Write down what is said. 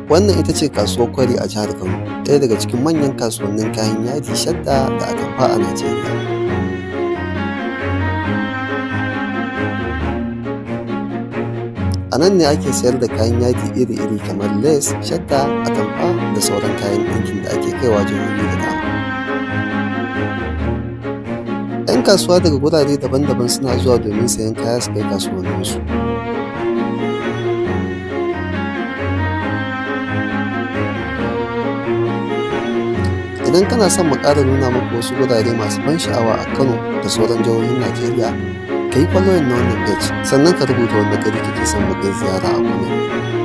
Wannan ita ce Kasuwar Kwari a jihar Kano, ɗaya daga cikin manyan kasuwannin kayan yadi, shadda da atamfa a Najeriya. A nan ne ake sayar da kayan yadi iri-iri kamar lace, shadda, atamfa da sauran kayan ɗinkin da ake kaiwa jihohi da dama. 'Yan kasuwa daga wurare daban-daban suna zuwa domin sayen kaya su kai kasuwanninsu. Idan kana son mu ƙara nuna maka wasu wurare masu ban sha'awa a Kano da sauran jihohin Najeriya, ka yi following na wannan page, sannan ka rubuta wanne gari kake son mu kai ziyara a comment.